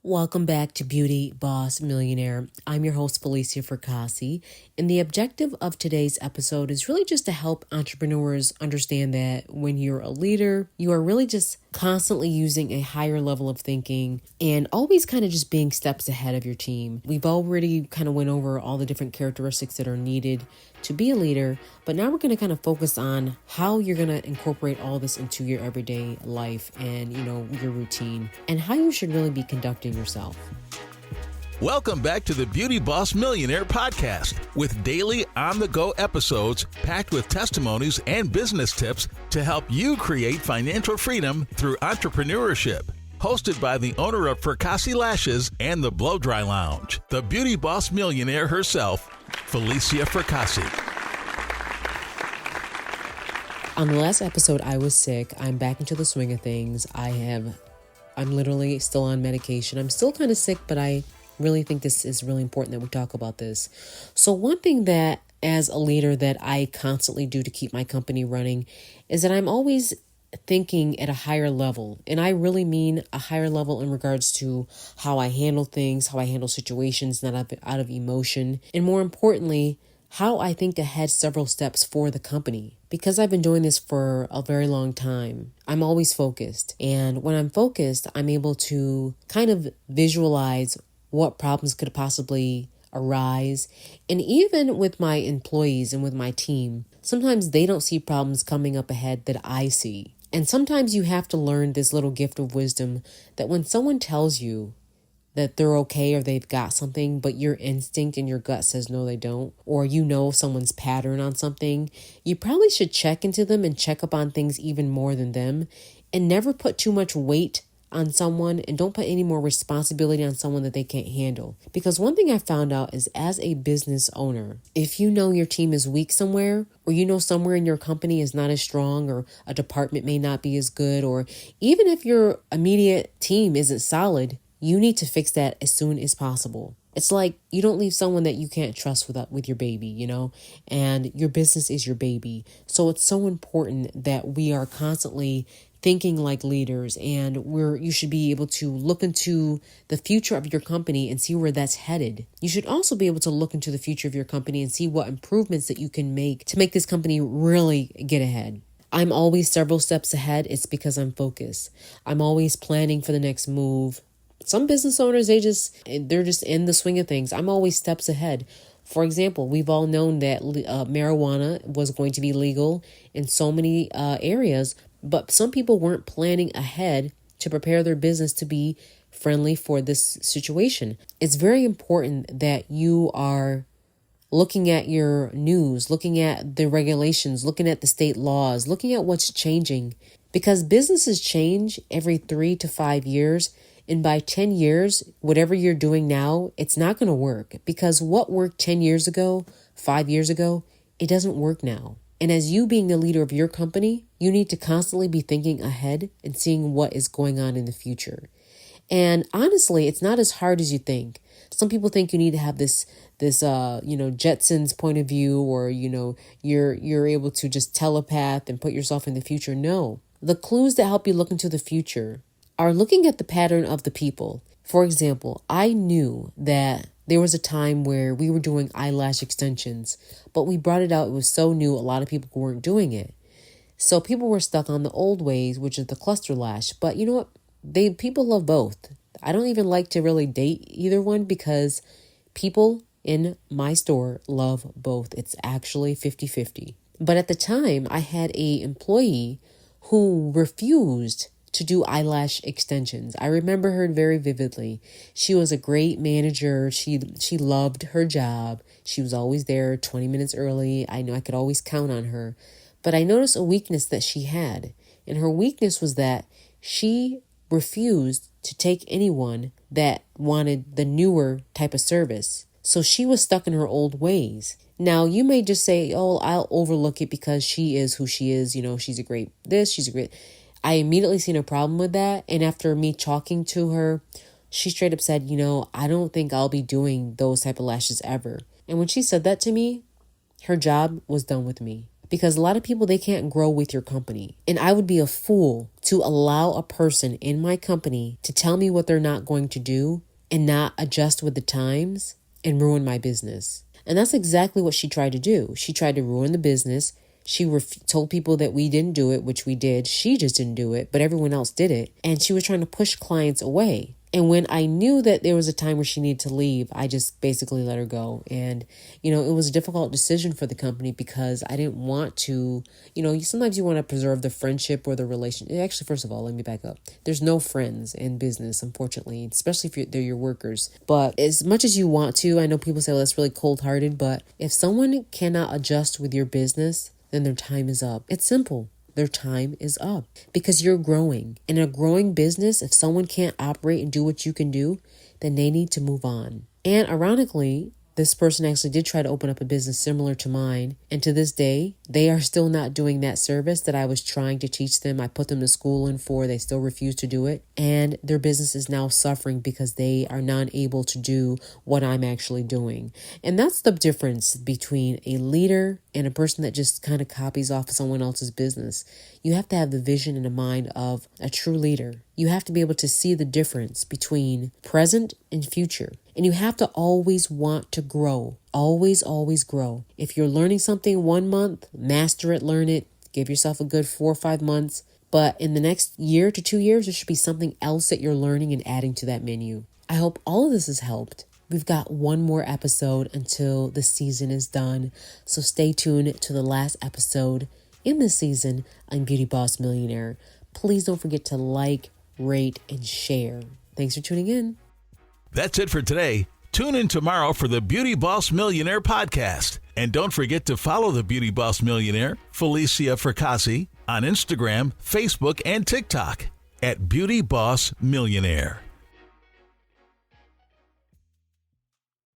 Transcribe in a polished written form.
Welcome back to Beauty Boss Millionaire. I'm your host, Felicia Fracassi, and the objective of today's episode is really just to help entrepreneurs understand that when you're a leader, you are really just constantly using a higher level of thinking and always kind of just being steps ahead of your team. We've already kind of went over all the different characteristics that are needed to be a leader, but now we're going to kind of focus on how you're going to incorporate all this into your everyday life and, your routine and how you should really be conducting yourself. Welcome back to the Beauty Boss Millionaire podcast with daily on-the-go episodes packed with testimonies and business tips to help you create financial freedom through entrepreneurship. Hosted by the owner of Fracassi Lashes and the Blow Dry Lounge, the Beauty Boss Millionaire herself, Felicia Fracassi. On the last episode, I was sick. I'm back into the swing of things. I'm literally still on medication. I'm still kind of sick, but I really think this is really important that we talk about this. So one thing that as a leader that I constantly do to keep my company running is that I'm always thinking at a higher level. And I really mean a higher level in regards to how I handle things, how I handle situations, not out of emotion. And more importantly, how I think ahead several steps for the company. Because I've been doing this for a very long time, I'm always focused. And when I'm focused, I'm able to kind of visualize what problems could possibly arise. And even with my employees and with my team, sometimes they don't see problems coming up ahead that I see. And sometimes you have to learn this little gift of wisdom that when someone tells you that they're okay or they've got something, but your instinct and your gut says no, they don't, or someone's pattern on something, you probably should check into them and check up on things even more than them, and never put too much weight on someone and don't put any more responsibility on someone that they can't handle. Because one thing I found out is as a business owner, if you know your team is weak somewhere, or somewhere in your company is not as strong, or a department may not be as good, or even if your immediate team isn't solid, you need to fix that as soon as possible. It's like you don't leave someone that you can't trust with your baby, and your business is your baby. So it's so important that we are constantly thinking like leaders, and you should be able to look into the future of your company and see where that's headed. You should also be able to look into the future of your company and see what improvements that you can make to make this company really get ahead. I'm always several steps ahead. It's because I'm focused. I'm always planning for the next move. Some business owners, they're just in the swing of things. I'm always steps ahead. For example, we've all known that marijuana was going to be legal in so many areas, but some people weren't planning ahead to prepare their business to be friendly for this situation. It's very important that you are looking at your news, looking at the regulations, looking at the state laws, looking at what's changing, because businesses change every 3 to 5 years. And by 10 years, whatever you're doing now, it's not going to work, because what worked 10 years ago, 5 years ago, it doesn't work now. And as you being the leader of your company, you need to constantly be thinking ahead and seeing what is going on in the future. And honestly, it's not as hard as you think. Some people think you need to have this Jetsons point of view, or, you're able to just telepath and put yourself in the future. No, the clues that help you look into the future are looking at the pattern of the people. For example, I knew that there was a time where we were doing eyelash extensions, but we brought it out. It was so new, a lot of people weren't doing it. So people were stuck on the old ways, which is the cluster lash. But you know what? People love both. I don't even like to really date either one, because people in my store love both. It's actually 50-50. But at the time, I had an employee who refused to do eyelash extensions. I remember her very vividly. She was a great manager. She loved her job. She was always there 20 minutes early. I know I could always count on her. But I noticed a weakness that she had. And her weakness was that she refused to take anyone that wanted the newer type of service. So she was stuck in her old ways. Now, you may just say, oh, I'll overlook it because she is who she is. She's a great this, she's a great... I immediately seen a problem with that. And after me talking to her, she straight up said, I don't think I'll be doing those type of lashes ever. And when she said that to me, her job was done with me. because a lot of people, they can't grow with your company. And I would be a fool to allow a person in my company to tell me what they're not going to do and not adjust with the times and ruin my business. And that's exactly what she tried to do. She tried to ruin the business. She told people that we didn't do it, which we did. She just didn't do it, but everyone else did it. And she was trying to push clients away. And when I knew that there was a time where she needed to leave, I just basically let her go. And, it was a difficult decision for the company because I didn't want to, sometimes you want to preserve the friendship or the relation. Actually, first of all, let me back up. There's no friends in business, unfortunately, especially if they're your workers. But as much as you want to, I know people say, well, that's really cold-hearted. But if someone cannot adjust with your business, then their time is up. It's simple. Their time is up because you're growing. In a growing business, if someone can't operate and do what you can do, then they need to move on. And ironically, this person actually did try to open up a business similar to mine. And to this day, they are still not doing that service that I was trying to teach them. I put them to school in for. They still refuse to do it. And their business is now suffering because they are not able to do what I'm actually doing. And that's the difference between a leader and a person that just kind of copies off of someone else's business. You have to have the vision and the mind of a true leader. You have to be able to see the difference between present and future. And you have to always want to grow. Always, always grow. If you're learning something 1 month, master it, learn it, give yourself a good 4 or 5 months. But in the next year to 2 years, there should be something else that you're learning and adding to that menu. I hope all of this has helped. We've got one more episode until the season is done. So stay tuned to the last episode in this season on Beauty Boss Millionaire. Please don't forget to like, rate, and share. Thanks for tuning in. That's it for today. Tune in tomorrow for the Beauty Boss Millionaire podcast. And don't forget to follow the Beauty Boss Millionaire, Felicia Fracassi, on Instagram, Facebook, and TikTok at Beauty Boss Millionaire.